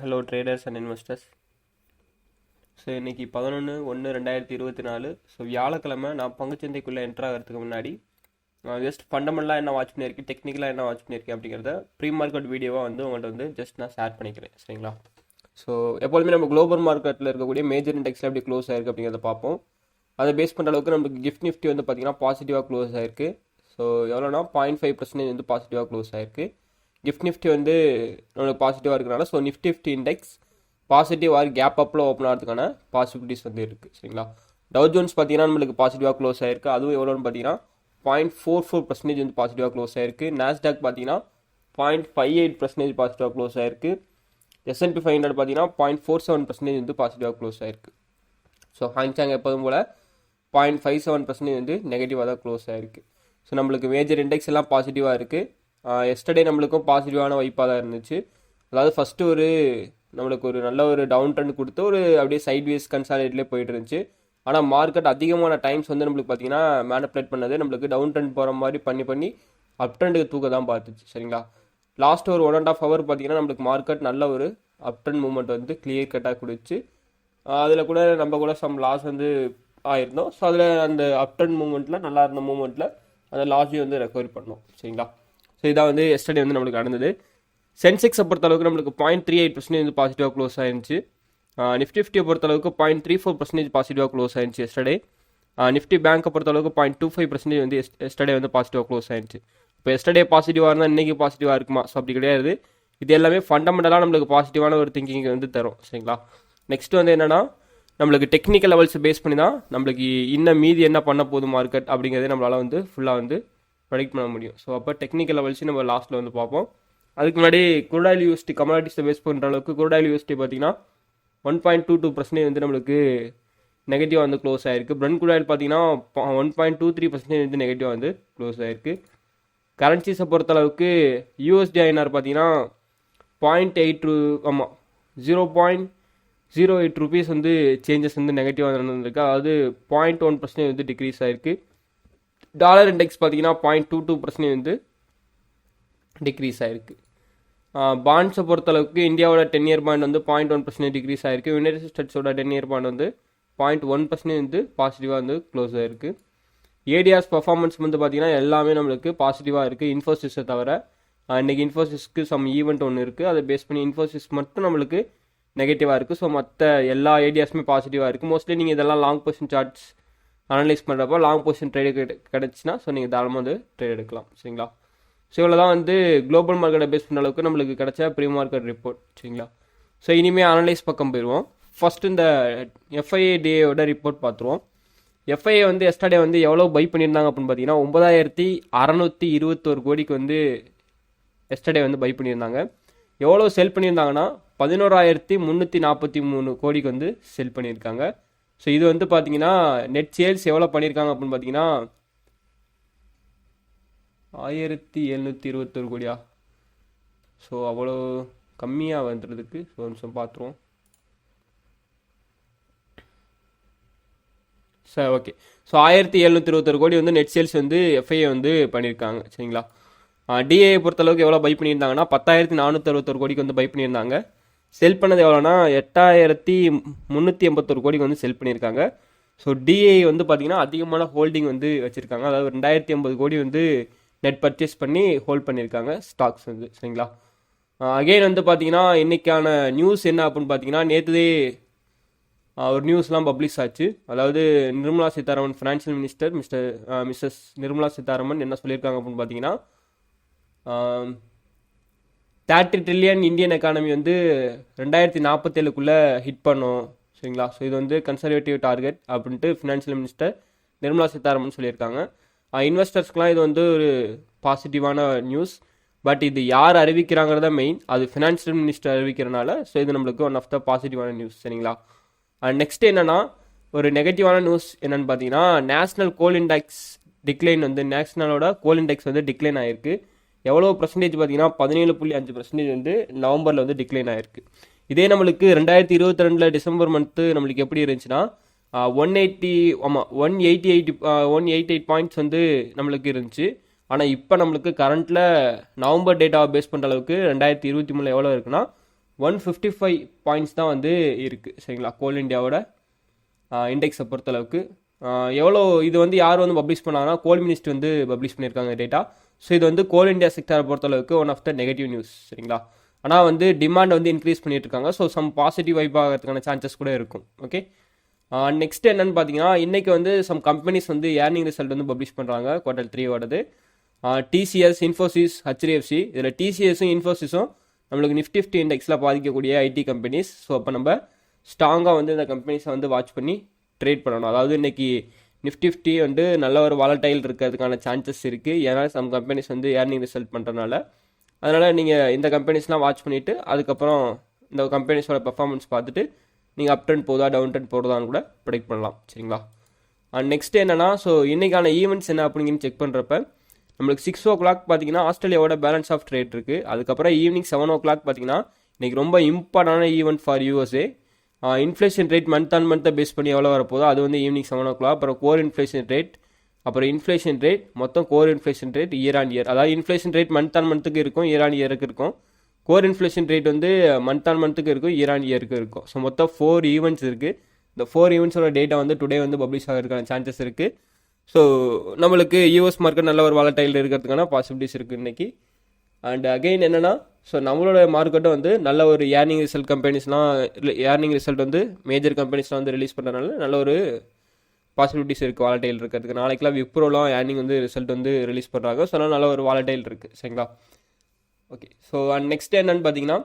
Hello traders and investors. So இன்றைக்கி 11/1/2024. So வியாழக்கிழமை நான் பங்குச்சந்தைக்குள்ளே என்ட்ரு ஆகிறதுக்கு முன்னாடி ஜஸ்ட் ஃபண்டமெண்டலாக என்ன வாட்ச் பண்ணியிருக்கேன், டெக்னிக்கலாக என்ன வாட்ச் பண்ணியிருக்கேன் அப்படிங்கிறத ப்ரீ மார்க்கெட் வீடியோவாக உங்கள்கிட்ட ஜஸ்ட் நான் ஷேர் பண்ணிக்கிறேன். சரிங்களா? ஸோ எப்போதுமே நம்ம குளோபல் மார்க்கெட்டில் இருக்கக்கூடிய மேஜர் இண்டெக்ஸில் எப்படி க்ளோஸ் ஆயிருக்கு அப்படிங்கிறத பார்ப்போம். அதை பேஸ் பண்ணுற அளவுக்கு நமக்கு கிஃப்ட் நிஃப்டி பார்த்தீங்கன்னா பாசிட்டிவாக க்ளோஸ் ஆயிருக்கு. ஸோ எவ்வளோனா 0.5% பாசிட்டிவாக க்ளோஸ் ஆயிருக்கு. கிஃப்ட் நிஃப்டி நம்மளுக்கு பாசிட்டிவாக இருக்கிறனால so Nifty index positive or gap அப்பில் ஓப்பன் ஆகிறதுக்கான பாசிபிலிட்டிஸ் இருக்குது. சரிங்களா? டவ் ஜோன்ஸ் பார்த்தீங்கன்னா நம்மளுக்கு பாசிட்டிவாக க்ளோஸ் ஆயிருக்கு. அதுவும் எவ்வளோன்னு பார்த்தீங்கன்னா 0.44% பாசிட்டிவாக க்ளோஸ் ஆயிருக்கு. நாஸ்டாக் பார்த்தீங்கன்னா 0.58% பாசிட்டிவாக க்ளோஸ் ஆயிருக்கு. S&P 500 பார்த்தீங்கன்னா 0.47% பாசிட்டிவாக க்ளோஸ் ஆயிருக்கு. ஸோ ஹாங்சாங் எப்போதும் போல் 0.57% நெகட்டிவாக தான் க்ளோஸ் ஆயிருக்கு. ஸோ நம்மளுக்கு மேஜர் இண்டெக்ஸ் எல்லாம் பாசிட்டிவாக இருக்குது. எஸ்டர்டே நம்மளுக்கும் பாசிட்டிவான வைப்பாக தான் இருந்துச்சு. அதாவது ஃபஸ்ட்டு நம்மளுக்கு ஒரு நல்ல ஒரு டவுன் ட்ரெண்ட் கொடுத்து அப்படியே சைட்வேஸ் கன்சாலிடேட்லேயே போயிட்டு இருந்துச்சு. ஆனால் மார்க்கெட் அதிகமான டைம்ஸ் நம்மளுக்கு பார்த்தீங்கன்னா மேனிப்புலேட் பண்ணது நம்மளுக்கு டவுன் ட்ரெண்ட் போகிற மாதிரி பண்ணி அப் ட்ரெண்டுக்கு தூக்க தான் பார்த்துச்சு. சரிங்களா? லாஸ்ட் ஒரு 1.5 hour பார்த்தீங்கன்னா நம்மளுக்கு மார்க்கெட் நல்ல ஒரு அப் ட்ரெண்ட் மூவ்மெண்ட் கிளியர் கட்டாக கொடுத்து அதில் கூட நம்ம கூட சம் லாஸ் ஆயிருந்தோம். ஸோ அதில் அந்த அப் ட்ரெண்ட் மூவ்மெண்ட்டில் நல்லா இருந்த மூவ்மெண்ட்டில் அந்த லாஸையும் ரெக்கவரி பண்ணோம். சரிங்களா? ஸோ இதான் எஸ்டர்டே நம்மளுக்கு நடந்தது. சென்செக்ஸை பொறுத்தளவுக்கு நம்மளுக்கு 0.38% பாசிட்டிவாக க்ளோஸ் ஆயிருந்துச்சு. நிஃப்டியை பொறுத்தளவுக்கு 0.34% பாசிட்டிவாக க்ளோஸ் ஆயிருந்துச்சு எஸ்டர்டே. நிஃப்டி பேங்கை பொறுத்தளவுக்கு 0.25% எஸ்டர்டே பாசிட்டிவாக க்ளோஸ் ஆயிருந்துச்சு. இப்போ எஸ்டர்டே பாசிட்டிவாக இருந்தால் இன்றைக்கி பாசிட்டிவாக இருக்குமா? ஸோ அப்படி கிடையாது. இது எல்லாமே ஃபண்டமெண்டலாக நம்மளுக்கு பாசிட்டிவான ஒரு திங்கிங் தரும். சரிங்களா? நெக்ஸ்ட் என்னென்னா நம்மளுக்கு டெக்னிக்கல் லெவல்ஸை பேஸ் பண்ணி தான் நம்மளுக்கு இன்னும் மீதி என்ன பண்ண போகுது மார்க்கெட் அப்படிங்கிறதே நம்மளால் ஃபுல்லாக ப்ரெடிக்ட் பண்ண முடியும். ஸோ அப்போ டெக்னிக்கல் லெவல்ஸையும் நம்ம லாஸ்ட்டில் பார்ப்போம். அதுக்கு முன்னாடி குரூட் ஆயில் யூஎஸ்டி கமாடிட்டிஸை பேஸ் பண்ணுற அளவுக்கு குரூட் ஆயில் யூஎஸ்டி பார்த்தீங்கன்னா 1.22% நம்மளுக்கு நெகட்டிவாக க்ளோஸ் ஆயிருக்கு. பிரண்ட் குரூட் ஆயில் பார்த்தீங்கன்னா 1.23% நெகட்டிவாக க்ளோஸ் ஆயிருக்கு. கரன்சிஸை பொறுத்தளவுக்கு யூஎஸ்டி ஐஎன்ஆர் பார்த்தீங்கன்னா 0.08 ருபீஸ் சேஞ்சஸ் நெகட்டிவாக நடந்திருக்கு. அதாவது 0.1% டிக்ரீஸ் ஆயிருக்கு. டாலர் இண்டெக்ஸ் பார்த்தீங்கன்னா 0.22% டிக்ரீஸ் ஆயிருக்கு. பாண்ட்ஸை பொறுத்தளவுக்கு இந்தியாவோட 10-year பாண்ட் 0.1% டிக்ரீஸ் ஆயிருக்கு. யுனைடெட் ஸ்டேட்ஸோட 10-year பாண்ட் 0.1% பாசிட்டிவாக க்ளோஸ் ஆயிருக்கு. ஏடிஆர்ஸ் பர்ஃபார்மன்ஸ் பார்த்தீங்கன்னா எல்லாமே நம்மளுக்கு பாசிட்டிவாக இருக்குது. இன்ஃபோசிஸை தவிர இன்றைக்கி இன்ஃபோசிஸ்க்கு சம் ஈவெண்ட் ஒன்று இருக்குது. அதை பேஸ் பண்ணி இன்ஃபோசிஸ் மட்டும் நம்மளுக்கு நெகட்டிவாக இருக்குது. ஸோ மற்ற எல்லா ஏடிஆர்ஸுமே பாசிட்டிவாக இருக்குது. மோஸ்ட்லி நீங்கள் இதெல்லாம் லாங் பொசிஷன் சார்ட்ஸ் அனலைஸ் பண்ணுறப்போ லாங் பொசிஷன் ட்ரேடு கிடச்சின்னா ஸோ நீங்கள் தாராளமாக ட்ரேட் எடுக்கலாம். சரிங்களா? ஸோ இவ்வளோ தான் குளோபல் மார்க்கெட்டை பேஸ் பண்ண அளவுக்கு நம்மளுக்கு கிடைச்ச ப்ரீ மார்க்கெட் ரிப்போர்ட். சரிங்களா? ஸோ இனிமேல் அனலைஸ் பக்கம் போயிடுவோம். ஃபஸ்ட்டு இந்த எஃப்ஐஏ டேயோட ரிப்போர்ட் பார்த்துருவோம். எஃப்ஐஏ எஸ்டர்டே எவ்வளோ பை பண்ணியிருந்தாங்க அப்படின்னு பார்த்தீங்கன்னா 9,621 கோடிக்கு எஸ்டர்டே பை பண்ணியிருந்தாங்க. எவ்வளோ செல் பண்ணியிருந்தாங்கன்னா 11,343 கோடிக்கு செல் பண்ணியிருக்காங்க. ஸோ இது பார்த்தீங்கன்னா நெட் சேல்ஸ் எவ்வளோ பண்ணியிருக்காங்க அப்படின்னு பார்த்தீங்கன்னா 1,721 கோடியா? ஸோ அவ்வளோ கம்மியாக வந்துடுறதுக்கு ஸோ நிமிஷம் பார்த்துருவோம். Sir okay. ஸோ 1,721 கோடி நெட் சேல்ஸ் எஃப்ஐஏ பண்ணியிருக்காங்க. சரிங்களா? டிஏயை பொறுத்தளவுக்கு எவ்வளோ பை பண்ணியிருந்தாங்கன்னா 10,461 கோடிக்கு பை பண்ணியிருந்தாங்க. செல் பண்ணது எவ்வளோனா 8,381 கோடிக்கு செல் பண்ணியிருக்காங்க. ஸோ டிஏ பார்த்தீங்கன்னா அதிகமான ஹோல்டிங் வச்சுருக்காங்க. அதாவது 2,080 கோடி நெட் பர்ச்சேஸ் பண்ணி ஹோல்ட் பண்ணியிருக்காங்க ஸ்டாக்ஸ் சரிங்களா? அகெயின் பார்த்தீங்கன்னா இன்றைக்கான நியூஸ் என்ன அப்படின்னு பார்த்தீங்கன்னா நேற்றுதே ஒரு நியூஸ்லாம் பப்ளிஷ் ஆச்சு. அதாவது Nirmala Sitharaman financial minister Mrs Nirmala Sitharaman என்ன சொல்லியிருக்காங்க அப்படின்னு பார்த்தீங்கன்னா 30 trillion இந்தியன் எக்கானமி 2047 ஹிட் பண்ணும். சரிங்களா? ஸோ இது கன்சர்வேட்டிவ் டார்கெட் அப்படின்ட்டு ஃபினான்ஷியல் மினிஸ்டர் நிர்மலா சீதாராமன் சொல்லியிருக்காங்க. இன்வெஸ்டர்ஸ்க்குலாம் இது ஒரு பாசிட்டிவான நியூஸ். பட் இது யார் அறிவிக்கிறாங்கிறத மெயின். அது ஃபினான்ஷியல் மினிஸ்டர் அறிவிக்கிறனால ஸோ இது நம்மளுக்கு ஒன் ஆஃப் த பாசிட்டிவான நியூஸ். சரிங்களா? நெக்ஸ்ட் என்னன்னா ஒரு நெகட்டிவான நியூஸ் என்னன்னு பார்த்தீங்கன்னா நேஷனல் கோல் இண்டெக்ஸ் டிக்ளைன் நேஷனலோட கோல் இண்டெக்ஸ் டிக்ளைன் ஆயிருக்கு. எவ்வளோ பர்சன்டேஜ் பார்த்தீங்கன்னா 17.5% நவம்பரில் டிக்ளைன் ஆயிருக்கு. இதே நம்மளுக்கு 2022 டிசம்பர் மந்த்து நம்மளுக்கு எப்படி இருந்துச்சுன்னா 188 பாயிண்ட்ஸ் நம்மளுக்கு இருந்துச்சு. ஆனால் இப்போ நம்மளுக்கு கரண்ட்டில் நவம்பர் டேட்டாவை பேஸ் பண்ணுற அளவுக்கு 2023 எவ்வளோ இருக்குன்னா 155 பாயிண்ட்ஸ் தான் வந்து இருக்குது சரிங்களா. கோல் இந்தியாவோட இண்டெக்ஸை பொறுத்தளவுக்கு எவ்வளோ இது வந்து யார் வந்து பப்ளிஷ் பண்ணாங்கன்னா கோல் மினிஸ்ட்ரி வந்து பப்ளிஷ் பண்ணியிருக்காங்க டேட்டா. ஸோ இது வந்து கோல் இந்தியா செக்டாரை பொறுத்தளவுக்கு one of the negative news சரிங்களா. ஆனால் வந்து டிமாண்ட் வந்து இன்க்ரீஸ் பண்ணிட்டு இருக்காங்க. ஸோ சம் பாசிட்டிவ் வைப் ஆகிறதுக்கான சான்சஸ் கூட இருக்கும். ஓகே, நெக்ஸ்ட் என்னன்னு பார்த்தீங்கன்னா இன்றைக்கி வந்து சம் கம்பெனிஸ் வந்து ஏர்னிங் ரிசல்ட் வந்து பப்ளிஷ் பண்ணுறாங்க Q3 ஓடது. TCS, Infosys, HDFC. இதில் டிசிஎஸும் இன்ஃபோசிஸும் நம்மளுக்கு நிஃப்டி 50 இண்டெக்ஸில் பாதிக்கக்கூடிய ஐடி கம்பெனிஸ். ஸோ அப்போ நம்ம ஸ்ட்ராங்காக வந்து இந்த கம்பெனிஸை வந்து வாட்ச் பண்ணி ட்ரேட் பண்ணணும். அதாவது இன்றைக்கி நிஃப்டி 50 வந்து நல்ல ஒரு வாலடைல் இருக்கிறதுக்கான சான்சஸ் இருக்குது. ஏன்னா சம் கம்பெனிஸ் வந்து ஏர்னிங் ரிசல்ட் பண்ணுறதுனால. அதனால் நீங்கள் இந்த கம்பெனிஸ்லாம் வாட்ச் பண்ணிவிட்டு அதுக்கப்புறம் இந்த கம்பெனிஸோட பெர்ஃபார்மன்ஸ் பார்த்துட்டு நீங்கள் அப் ட்ரெண்ட் போதா டவுன் ட்ரெண்ட் போகிறதான்னு கூட ப்ரெடிக்ட் பண்ணலாம் சரிங்களா. நெக்ஸ்ட் என்னென்னா ஸோ இன்றைக்கான ஈவெண்ட்ஸ் என்ன அப்படிங்கன்னு செக் பண்ணுறப்ப நம்மளுக்கு 6 o'clock பார்த்தீங்கன்னா ஆஸ்திரேலியாவோட பேலன்ஸ் ஆஃப் ட்ரேட் இருக்குது. அதுக்கப்புறம் ஈவினிங் 7 o'clock பார்த்தீங்கன்னா இன்றைக்கி ரொம்ப இம்பார்ட்டண்டான event for USA. Inflation rate month on மந்த்தை பேஸ் பண்ணி எவ்வளோ வரப்போதோ அது வந்து ஈவினிங் 7 o'clock. அப்புறம் கோர் இன்ஃப்ளேஷன் ரேட், அப்புறம் இன்ஃப்ளேஷன் ரேட், மொத்தம் core inflation rate year on year. அதாவது இன்ஃப்ளேஷன் ரேட் மந்த் ஆன் மந்த்துக்கு இருக்கும், இயர் ஆன் இயருக்கு இருக்கும். கோர் இன்ஃப்ளேஷன் ரேட் வந்து மந்த் ஆன் மந்த்துக்கு இருக்கும், இயர் ஆன் இயருக்கு இருக்கும். ஸோ மொத்தம் 4 ஈவெண்ட்ஸ் இருக்குது. இந்த 4 ஈவெண்ட்ஸோட டேட்டா வந்து டுடே வந்து பப்ளிஷ் ஆகிறதுக்கான சான்சஸ் இருக்குது. ஸோ நம்மளுக்கு யூஎஸ் மார்க்கெட் நல்ல ஒரு வாலடைல் இருக்கிறதுக்கான பாசிபிலிட்டிஸ் இருக்குது இன்றைக்கி. அண்ட் அகெயின் என்னென்னா ஸோ நம்மளோட மார்க்கெட்டும் வந்து நல்ல ஒரு ஏர்னிங் ரிசல்ட் கம்பெனிஸ்லாம் ஏர்னிங் ரிசல்ட் வந்து மேஜர் கம்பெனிஸ்லாம் வந்து ரிலீஸ் பண்ணுறதுனால நல்ல ஒரு பாசிபிலிட்டிஸ் இருக்குது வாலடைல் இருக்கிறதுக்கு. நாளைக்கெலாம் விப்ரோலாம் ஏர்னிங் வந்து ரிசல்ட் வந்து ரிலீஸ் பண்ணுறாங்க. ஸோ அதனால் நல்ல ஒரு வாலடைல் இருக்குது சரிங்களா. ஓகே, ஸோ அண்ட் நெக்ஸ்ட் என்னென்னு பார்த்தீங்கன்னா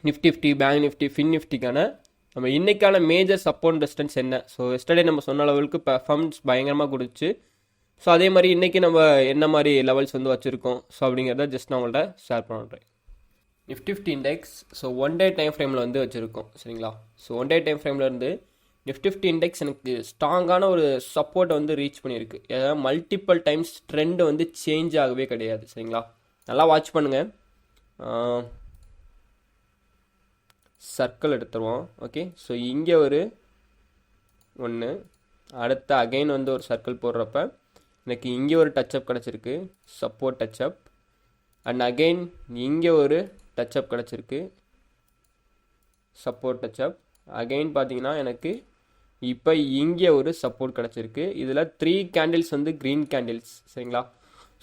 நிஃப்டி 50, பேங்க் நிஃப்டி, ஃபின் நிஃப்டிக்கான நம்ம இன்றைக்கான மேஜர் சப்போர்ட் ரெசிஸ்டன்ஸ் என்ன. ஸோ எஸ்டர்டே நம்ம சொன்ன லெவலுக்கு பெர்ஃபார்மன்ஸ் பயங்கரமாக கொடுத்து. ஸோ அதே மாதிரி இன்றைக்கி நம்ம என்ன மாதிரி லெவல்ஸ் வந்து வச்சுருக்கோம் ஸோ அப்படிங்கிறத ஜஸ்ட் நான் உங்கள்கிட்ட ஷேர் பண்ணுறேன். Nifty 50 index so 1 day time ஃப்ரேமில் வந்து வச்சுருக்கோம் சரிங்களா. ஸோ 1 day டைம் ஃப்ரேமில் இருந்து நிஃப்டி 50 இண்டெக்ஸ் எனக்கு ஸ்ட்ராங்கான ஒரு சப்போர்ட்டை வந்து ரீச் பண்ணியிருக்கு. ஏதாவது மல்டிபிள் டைம்ஸ் ட்ரெண்டு வந்து சேஞ்ச் ஆகவே கிடையாது சரிங்களா. நல்லா வாட்ச் பண்ணுங்கள். சர்க்கிள் எடுத்துருவோம். ஓகே, ஸோ இங்கே ஒரு ஒன்று, அடுத்த அகைன் வந்து ஒரு சர்க்கிள் போடுறப்ப எனக்கு இங்கே ஒரு டச்சப் கிடச்சிருக்கு, சப்போர்ட் டச்சப். அண்ட் அகைன் இங்கே ஒரு டச்சப் கிடச்சிருக்கு, சப்போர்ட் டச்சப். அகைன் பார்த்தீங்கன்னா எனக்கு இப்போ இங்கே ஒரு சப்போர்ட் கிடச்சிருக்கு. இதில் 3 கேண்டில்ஸ் வந்து க்ரீன் கேண்டில்ஸ் சரிங்களா.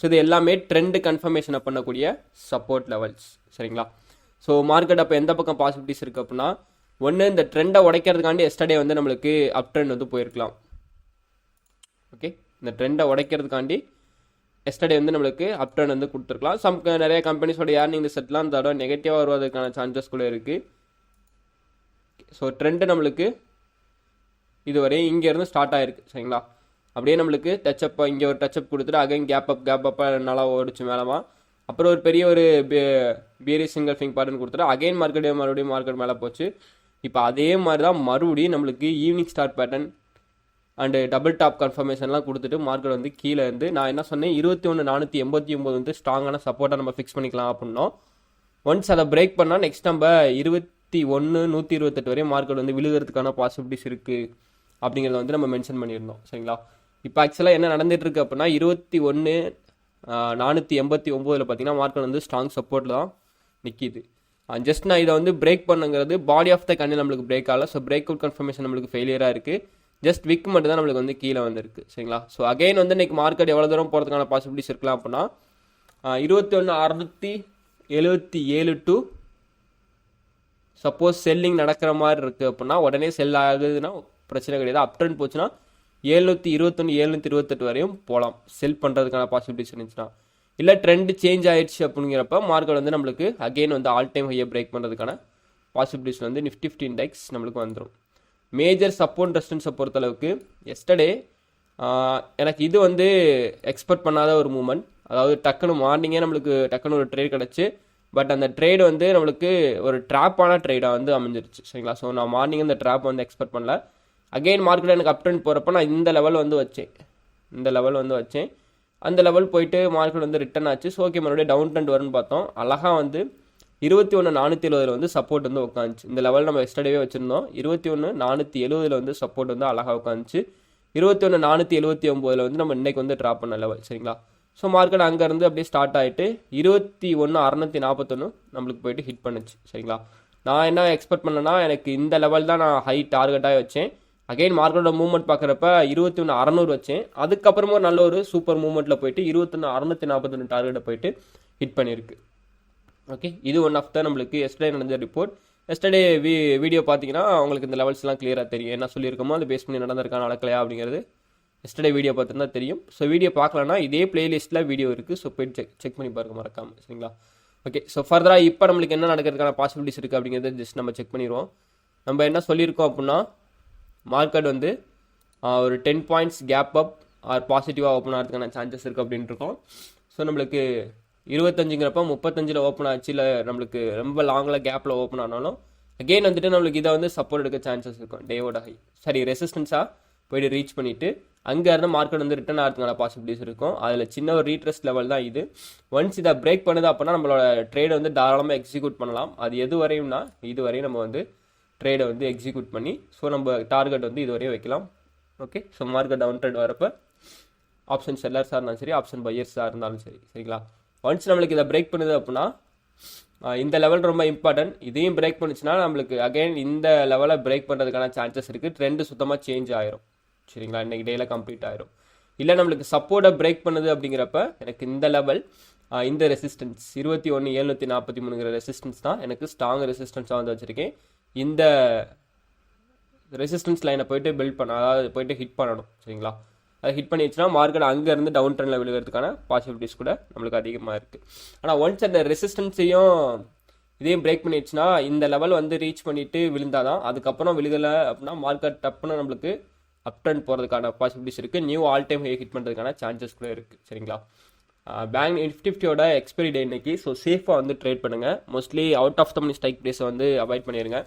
ஸோ இது எல்லாமே ட்ரெண்டு கன்ஃபர்மேஷனை பண்ணக்கூடிய சப்போர்ட் லெவல்ஸ் சரிங்களா. ஸோ மார்க்கெட் அப்போ எந்த பக்கம் பாசிபிலிட்டிஸ் இருக்குது அப்படின்னா ஒன்று இந்த ட்ரெண்டை உடைக்கிறதுக்காண்டி எஸ்டர்டே வந்து நம்மளுக்கு அப் ட்ரெண்ட் வந்து போயிருக்கலாம். ஓகே, இந்த ட்ரெண்டை உடைக்கிறதுக்காண்டி எஸ்டர்டே வந்து நம்மளுக்கு அப் ட்ரெண்ட் வந்து கொடுத்துருக்கலாம். நிறைய கம்பெனிஸோட ஏர்னிங் ரிசல்ட்லாம் இந்த தடவை நெகட்டிவாக வருவதற்கான சான்சஸ் கூட இருக்குது. ஸோ ட்ரெண்டு நம்மளுக்கு இதுவரை இங்கேருந்து ஸ்டார்ட் ஆகிருக்கு சரிங்களா. அப்படியே நம்மளுக்கு டச்சப்பை இங்கே ஒரு டச்சப் கொடுத்துட்டு அகைன் கேப் அப்போ நல்லா ஓடிச்சு மேலமா. அப்புறம் ஒரு பெரிய ஒரு பியரி சிங்கிள் ஃபிங் பேட்டர்ன் கொடுத்துட்டு அகைன் மறுபடியும் மார்க்கெட் மேலே போச்சு. இப்போ அதே மாதிரி தான் மறுபடியும் நம்மளுக்கு evening star pattern and double top கன்ஃபர்மேஷன்லாம் கொடுத்துட்டு மார்க்கெட் வந்து கீழே இருந்து நான் என்ன சொன்னேன் 21,489 வந்து ஸ்ட்ராங்கான சப்போர்ட்டாக நம்ம ஃபிக்ஸ் பண்ணிக்கலாம் அப்படின்னோம். ஒன்ஸ் அதை பிரேக் பண்ணால் நெக்ஸ்ட் நம்ம 21,128 வரையும் மார்க்கெட் வந்து விழுகிறதுக்கான பாசிபிலிட்டிஸ் இருக்குது அப்படிங்கிறத வந்து நம்ம மென்ஷன் பண்ணியிருந்தோம் சரிங்களா. இப்போ ஆக்சுவலாக என்ன நடந்துட்டு இருக்கு அப்படின்னா 21,489 பார்த்தீங்கன்னா மார்க்கெட் வந்து ஸ்ட்ராங் சப்போர்ட்டில் தான் நிற்கிது. ஜஸ்ட் நான் இதை வந்து பிரேக் பண்ணுங்கிறது பாடி ஆஃப் த கேண்டில் நம்மளுக்கு பிரேக் ஆகல. ஸோ பிரேக் அவுட் கன்ஃபர்மேஷன் நம்மளுக்கு ஃபெயிலியராக இருக்குது. ஜஸ்ட் விக் மட்டும் தான் நம்மளுக்கு வந்து கீழே வந்துருக்கு சரிங்களா. ஸோ அகைன் வந்து இன்றைக்கி மார்க்கெட் எவ்வளோ தூரம் போகிறதுக்கான பாசிபிலிட்டிஸ் இருக்கலாம் அப்படின்னா 21,677 டு சப்போஸ் செல்லிங் நடக்கிற மாதிரி இருக்குது அப்படின்னா உடனே செல் ஆகுதுன்னா பிரச்சனை கிடையாது. அப் ட்ரெண்ட் போச்சுன்னா 721, 728 வரையும் போகலாம் செல் பண்ணுறதுக்கான பாசிபிலிட்டிஸ் இருந்துச்சுன்னா. இல்லை ட்ரெண்ட் சேஞ்ச் ஆயிடுச்சு அப்படிங்கிறப்ப மார்க்கெட் வந்து நம்மளுக்கு அகெயின் வந்து ஆல் டைம் ஹையை பிரேக் பண்ணுறதுக்கான பாசிபிலிட்டிஸ் வந்து நிஃப்டி 50 இண்டெக்ஸ் நம்மளுக்கு வந்துடும். மேஜர் சப்போர்ட் ரெசிஸ்டன்ஸை பொறுத்தளவுக்கு எஸ்டர்டே எனக்கு இது வந்து எக்ஸ்பெக்ட் பண்ணாத ஒரு மூமெண்ட். அதாவது டக்குன்னு மார்னிங்கே நம்மளுக்கு டக்குன்னு ஒரு ட்ரேட் கிடச்சி. பட் அந்த ட்ரேடு வந்து நம்மளுக்கு ஒரு ட்ராப்பான ட்ரேடாக வந்து அமைஞ்சிருச்சு சரிங்களா. ஸோ நான் மார்னிங் அந்த ட்ராப் வந்து எக்ஸ்பெக்ட் பண்ணல. அகெயின் மார்க்கெட் எனக்கு அப் ட்ரெண்ட் போகிறப்ப நான் இந்த லெவல் வந்து வச்சேன். அந்த லெவல் போயிட்டு மார்க்கெட் வந்து ரிட்டர்ன் ஆச்சு. ஸோ ஓகே மறுபடியும் டவுன் ட்ரெண்ட் வரும்னு பார்த்தோம். அழகாக வந்து 21,470 வந்து சப்போர்ட் வந்து உட்காந்துச்சு. இந்த லெவல் நம்ம எஸ்டர்டேவே வச்சுருந்தோம். 21,470 வந்து சப்போர்ட் வந்து அழகாக உட்காந்துச்சு. 21,479 வந்து நம்ம இன்றைக்கி வந்து ட்ராப் பண்ண லெவல் சரிங்களா. ஸோ மார்க்கெட் அங்கேருந்து அப்படியே ஸ்டார்ட் ஆகிட்டு 21,641 நம்மளுக்கு போயிட்டு ஹிட் பண்ணுச்சு சரிங்களா. நான் என்ன எக்ஸ்பெக்ட் பண்ணேன்னா எனக்கு இந்த லெவல் தான் நான் ஹை டார்கெட்டாக வச்சேன். அகைன் மார்க்கெட்டோட மூவ்மெண்ட் பார்க்குறப்ப 21,600 வச்சேன். அதுக்கப்புறமா நல்ல ஒரு சூப்பர் மூவ்மெண்ட்டில் போயிட்டு 21,641 டார்கெட்டை போயிட்டு ஹிட் பண்ணியிருக்கு. ஓகே, இது ஒன் ஆஃப் த நம்மளுக்கு எஸ்டர்டே நடந்த ரிப்போர்ட். எஸ்டர்டே வீடியோ பார்த்தீங்கன்னா உங்களுக்கு இந்த லெவல்ஸ்லாம் கிளியராக தெரியும். என்ன சொல்லியிருக்கோமோ அது பேஸ் பண்ணி நடந்திருக்கா நடக்கலையா அப்படிங்கிறது எஸ்டர்டே வீடியோ பார்த்துருந்தா தெரியும். ஸோ வீடியோ பார்க்கலன்னா இதே பிளேலிஸ்ட்டில் வீடியோ இருக்குது. ஸோ போய்ட்டு செக் பண்ணி பாருங்க மறக்காமல். சரிங்களா? ஓகே, ஸோ ஃபர்தராக இப்போ நம்மளுக்கு என்ன நடக்கிறதுக்கான பாசிபிலிட்டிஸ் இருக்குது அப்படிங்கிறத ஜஸ்ட் நம்ம செக் பண்ணிடுவோம். நம்ம என்ன சொல்லியிருக்கோம் அப்படின்னா மார்க்கெட் வந்து ஒரு 10 பாயிண்ட்ஸ் கேப் அப் ஆர் பாசிட்டிவாக ஓப்பன் ஆகிறதுக்கான சான்சஸ் இருக்குது அப்படின்ட்டு இருக்கோம். ஸோ நம்மளுக்கு 25ங்கிறப்ப 35 ஓப்பன் ஆச்சு, இல்லை நம்மளுக்கு ரொம்ப லாங்கில் கேப்பில் ஓப்பன் ஆனாலும் அகெயின் வந்துட்டு நம்மளுக்கு இதை வந்து சப்போர்ட் எடுக்க சான்சஸ் இருக்கும். டேவோட ஹை ரெசிஸ்டன்ஸாக போய்ட்டு ரீச் பண்ணிவிட்டு அங்கே இருந்து மார்க்கெட் வந்து ரிட்டர்ன் ஆகிறதுக்கான பாசிபிலிட்டிஸ் இருக்கும். அதில் சின்ன ஒரு ரீட்ரெஸ்ட் லெவல் தான் இது. ஒன்ஸ் இதை பிரேக் பண்ணுது அப்படின்னா நம்மளோட ட்ரேடை வந்து தாராளமாக எக்ஸிக்யூட் பண்ணலாம். அது எது வரையும்னா இது வரையும் நம்ம வந்து ட்ரேடை வந்து எக்ஸிக்யூட் பண்ணி ஸோ நம்ம டார்கெட் வந்து இது வரையும் வைக்கலாம். Okay, so market down trend வரப்போ ஆப்ஷன் செல்லர்ஸாக இருந்தாலும் சரி, ஆப்ஷன் பையர்ஸாக இருந்தாலும் சரி. சரிங்களா? ஒன்ஸ் நம்மளுக்கு இதை பிரேக் பண்ணுது அப்படின்னா இந்த லெவல் ரொம்ப இம்பார்ட்டன்ட். இதையும் பிரேக் பண்ணுச்சுன்னா நம்மளுக்கு அகைன் இந்த லெவலை பிரேக் பண்ணுறதுக்கான சான்சஸ் இருக்குது. ட்ரெண்டு சுத்தமாக சேஞ்ச் ஆயிரும். சரிங்களா? இன்னைக்கு டேயில் கம்ப்ளீட் ஆயிரும். இல்லை நம்மளுக்கு சப்போர்ட்டை பிரேக் பண்ணுது அப்படிங்கிறப்ப எனக்கு இந்த லெவல் இந்த ரெசிஸ்டன்ஸ் 21,743ங்கிற ரெசிஸ்டன்ஸ் தான் எனக்கு ஸ்ட்ராங் ரெசிஸ்டன்ஸாக வந்து வச்சுருக்கேன். இந்த ரெசிஸ்டன்ஸ் லைனை போயிட்டு பில்ட் பண்ண, அதாவது போயிட்டு ஹிட் பண்ணணும். சரிங்களா? அதை ஹிட் பண்ணிடுச்சுன்னா மார்க்கெட் அங்கேருந்து டவுன் ட்ரெண்டில் விழுகிறதுக்கான பாசிபிலிட்டிஸ் கூட நம்மளுக்கு அதிகமாக இருக்குது. ஆனால் ஒன்ஸ் அந்த ரெசிஸ்டன்ஸையும் இதையும் பிரேக் பண்ணிடுச்சுன்னா இந்த லெவல் வந்து ரீச் பண்ணிவிட்டு விழுந்தாதான், அதுக்கப்புறம் விழுகலை அப்படின்னா மார்க்கெட் டப்புன்னு நம்மளுக்கு அப் ட்ரெண்ட் போகிறதுக்கான பாசிபிலிட்டிஸ் இருக்குது. New all time high hit பண்ணுறதுக்கான சான்சஸ் கூட இருக்குது. சரிங்களா? பேங்க் நிஃப்டியோட எக்ஸ்பைரி டே இன்னைக்கு. ஸோ சேஃபாக வந்து ட்ரேட் பண்ணுங்கள். Mostly out of the money strike ப்ரைஸை வந்து அவாய்ட் பண்ணிடுங்க.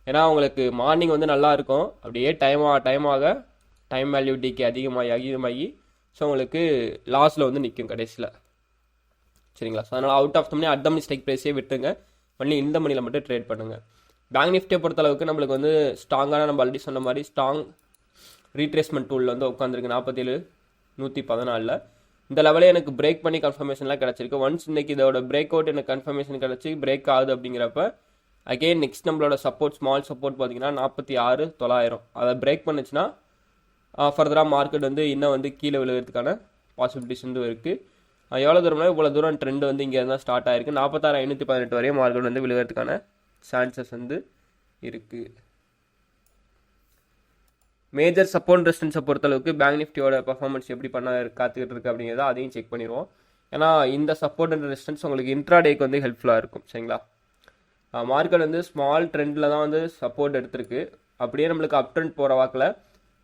ஏன்னா உங்களுக்கு மார்னிங் வந்து நல்லா இருக்கும், அப்படியே டைம் வேல்யூ டிக்கு அதிகமாகி ஸோ உங்களுக்கு லாஸில் வந்து நிற்கும் கடைசியில். சரிங்களா? ஸோ அதனால் out of the money at the money strike ப்ரைஸே விட்டுருங்க. ஒன்லி இந்த மணியில் மட்டும் ட்ரேட் பண்ணுங்கள். பேங்க் நிஃப்டியை பொறுத்தளவுக்கு நம்மளுக்கு வந்து ஸ்ட்ராங்கான, நம்ம ஆல்ரெடி சொன்ன மாதிரி ஸ்ட்ராங் ரீட்ரேஸ்மெண்ட் டூலில் வந்து உட்காந்துருக்கு 47,114. இந்த லெவலே எனக்கு பிரேக் பண்ணி கன்ஃபர்மேஷன்லாம் கிடச்சிருக்கு. ஒன்ஸ் இன்னைக்கு இதோட பிரேக் அவுட் எனக்கு கன்ஃபர்மேஷன் கிடச்சி பிரேக் ஆகுது அப்படிங்கிறப்ப அகெயின் நெக்ஸ்ட் நம்மளோட சப்போர்ட், ஸ்மால் சப்போர்ட் பார்த்தீங்கன்னா 46,900. அதை பிரேக் பண்ணுச்சுன்னா ஃபர்தராக மார்க்கெட் வந்து இன்னும் வந்து கீழே விழுகிறதுக்கான பாசிபிலிட்டிஸ் வந்து இருக்குது. எவ்வளோ தூரம்னா இவ்வளோ தூரம் ட்ரெண்ட் வந்து இங்கே இருந்தால் ஸ்டார்ட் ஆயிருக்கு. 46,518 வரையும் மார்க்கெட் வந்து விழுகிறதுக்கான சான்சஸ் வந்து இருக்குது. மேஜர் சப்போர்ட் ரெசிஸ்டன்ஸை பொறுத்தளவுக்கு பேங்க் நிஃப்டியோட பர்ஃபார்மன்ஸ் எப்படி பண்ண காத்துக்கிட்டு இருக்கு அப்படிங்கிறத அதையும் செக் பண்ணிடுவோம். ஏன்னா இந்த சப்போர்ட் அண்ட் ரெசிஸ்டன்ஸ் உங்களுக்கு இன்ட்ராடேக்கு வந்து ஹெல்ப்ஃபுல்லாக இருக்கும். சரிங்களா? மார்க்கெட் வந்து ஸ்மால் ட்ரெண்டில் தான் வந்து சப்போர்ட் எடுத்திருக்கு. அப்படியே நம்மளுக்கு அப் ட்ரெண்ட் போகிற வாக்கில்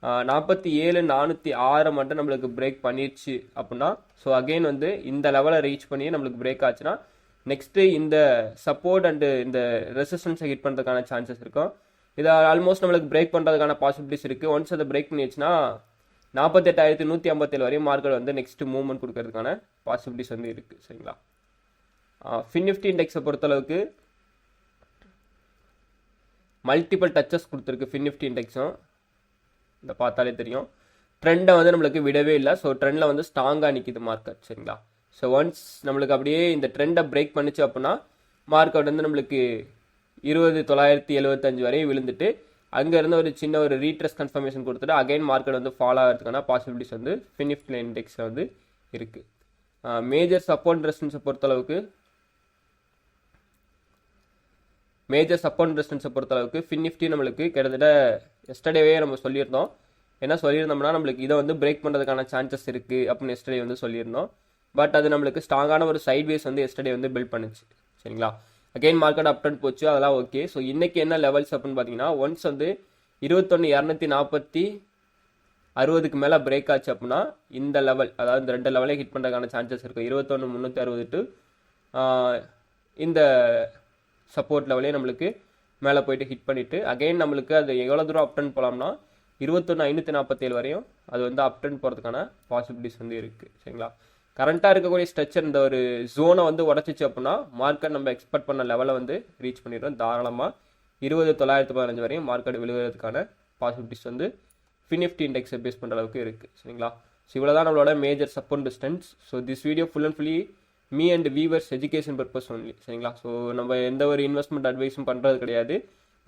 47,406 மட்டும் நம்மளுக்கு பிரேக் பண்ணிடுச்சு அப்படின்னா ஸோ அகெயின் வந்து இந்த லெவலை ரீச் பண்ணி நம்மளுக்கு பிரேக் ஆச்சுன்னா நெக்ஸ்ட்டு இந்த சப்போர்ட் அண்டு இந்த ரெசிஸ்டன்ஸை ஹிட் பண்ணுறதுக்கான சான்சஸ் இருக்கும். இதை ஆல்மோஸ்ட் நம்மளுக்கு பிரேக் பண்ணுறதுக்கான பாசிபிலிட்டிஸ் இருக்குது. ஒன்ஸ் அதை பிரேக் பண்ணிடுச்சுன்னா 48,157 வரையும் மார்க்கெட் வந்து நெக்ஸ்ட் மூவ்மெண்ட் கொடுக்கறதுக்கான பாசிபிலிட்டிஸ் வந்து இருக்குது. சரிங்களா? ஃபின் நிஃப்டி இண்டெக்ஸை பொறுத்தளவுக்கு மல்டிபிள் டச்சஸ் கொடுத்துருக்கு. ஃபின் நிஃப்டி இண்டெக்ஸும் இந்த பார்த்தாலே தெரியும். ட்ரெண்டை வந்து நம்மளுக்கு விடவே இல்லை. ஸோ ட்ரெண்டில் வந்து ஸ்ட்ராங்காக நிற்கிது மார்க்கெட். சரிங்களா? ஸோ ஒன்ஸ் நம்மளுக்கு அப்படியே இந்த ட்ரெண்டை பிரேக் பண்ணிச்சு அப்படின்னா மார்க்கெட் வந்து நம்மளுக்கு 20,975 வரையும் விழுந்துட்டு அங்கேருந்து ஒரு சின்ன ஒரு ரீட்ரெஸ் கன்ஃபர்மேஷன் கொடுத்துட்டு அகைன் மார்க்கெட் வந்து ஃபாலோ ஆகிறதுக்கான பாசிபிலிட்டிஸ் வந்து ஃபின் நிஃப்டி இண்டெக்ஸில் வந்து இருக்குது. மேஜர் சப்போர்ட் ரெசிஸ்டன்ஸை பொறுத்தளவுக்கு ஃபின் நிஃப்டி நம்மளுக்கு கிட்டத்தட்ட எஸ்டர்டேவே நம்ம சொல்லியிருந்தோம். என்ன சொல்லியிருந்தோம்னா நம்மளுக்கு இதை வந்து பிரேக் பண்ணுறதுக்கான சான்சஸ் இருக்குது அப்படின்னு எஸ்டர்டே வந்து சொல்லியிருந்தோம். பட் அது நம்மளுக்கு ஸ்ட்ராங்கான ஒரு சைட்வேஸ் வந்து எஸ்டர்டே வந்து பில்ட் பண்ணுச்சு. சரிங்களா? அகைன் மார்க்கெட் அப் ட்ரெண்ட் போச்சு, அதெல்லாம் ஓகே. ஸோ இன்னைக்கு என்ன லெவல்ஸ் அப்படின்னு பார்த்தீங்கன்னா ஒன்ஸ் வந்து 21,240 மேலே பிரேக் ஆச்சு அப்படின்னா இந்த லெவல், அதாவது இந்த 2 லெவலே ஹிட் பண்ணுறதுக்கான சான்சஸ் இருக்குது. 21,360 டு இந்த சப்போர்ட் லெவலே நம்மளுக்கு மேலே போயிட்டு ஹிட் பண்ணிவிட்டு அகைன் நம்மளுக்கு அது எவ்வளோ தூரம் அப் ட்ரெண்ட் போகலாம்னா 21,547 வரையும் அது வந்து அப் ட்ரெண்ட் போகிறதுக்கான பாசிபிலிட்டிஸ் வந்து இருக்குது. சரிங்களா? கரண்ட்டாக இருக்கக்கூடிய ஸ்ட்ரக்சர் இந்த ஒரு ஜோனை வந்து உடச்சிச்சு அப்படின்னா மார்க்கெட் நம்ம எக்ஸ்பெக்ட் பண்ண லெவலை வந்து ரீச் பண்ணிடுறோம். தாராளமாக 20,915 வரையும் மார்க்கெட் விழுகிறதுக்கான பாசிபிலிட்டிஸ் வந்து ஃபின் நிஃப்டி இண்டெக்ஸை பேஸ் பண்ணுற அளவுக்கு இருக்குது. சரிங்களா? ஸோ இவ்வளோ தான் நம்மளோட major support distance. So this video full and fully me and viewers education purpose only, சரிங்களா? ஸோ நம்ம எந்த ஒரு இன்வெஸ்ட்மெண்ட் அட்வைஸும் பண்ணுறது கிடையாது.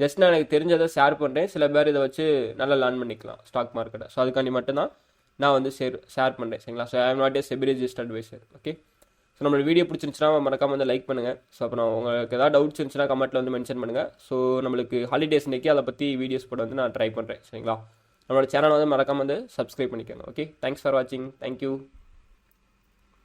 ஜஸ்ட் நான் எனக்கு தெரிஞ்சதை ஷேர் பண்ணுறேன். சில பேர் இதை வச்சு நல்லா லேர்ன் பண்ணிக்கலாம் ஸ்டாக் மார்க்கெட்டை. ஸோ அதுக்காண்டி மட்டும்தான் நான் வந்து ஷேர் பண்ணுறேன், சரிங்களா? So I am not a SEBI registered advisor. Okay, so நம்மளோட வீடியோ பிடிச்சிருந்துச்சுன்னா மறக்காம வந்து லைக் பண்ணுங்கள். ஸோ அப்புறம் உங்களுக்கு ஏதாவது டவுட்ஸ் இருந்துச்சுன்னா கமெண்ட்டில் வந்து மென்ஷன் பண்ணுங்கள். ஸோ நம்மளுக்கு ஹாலிடேஸ் இன்றைக்கி அதை பற்றி வீடியோஸ் போட வந்து நான் ட்ரை பண்ணுறேன், சரிங்களா? நம்மளோட சேனலை வந்து மறக்காம வந்து சப்ஸ்கிரைப் பண்ணிக்கணும். ஓகே, தேங்க்ஸ் ஃபார் வாட்சிங். தேங்க்யூ.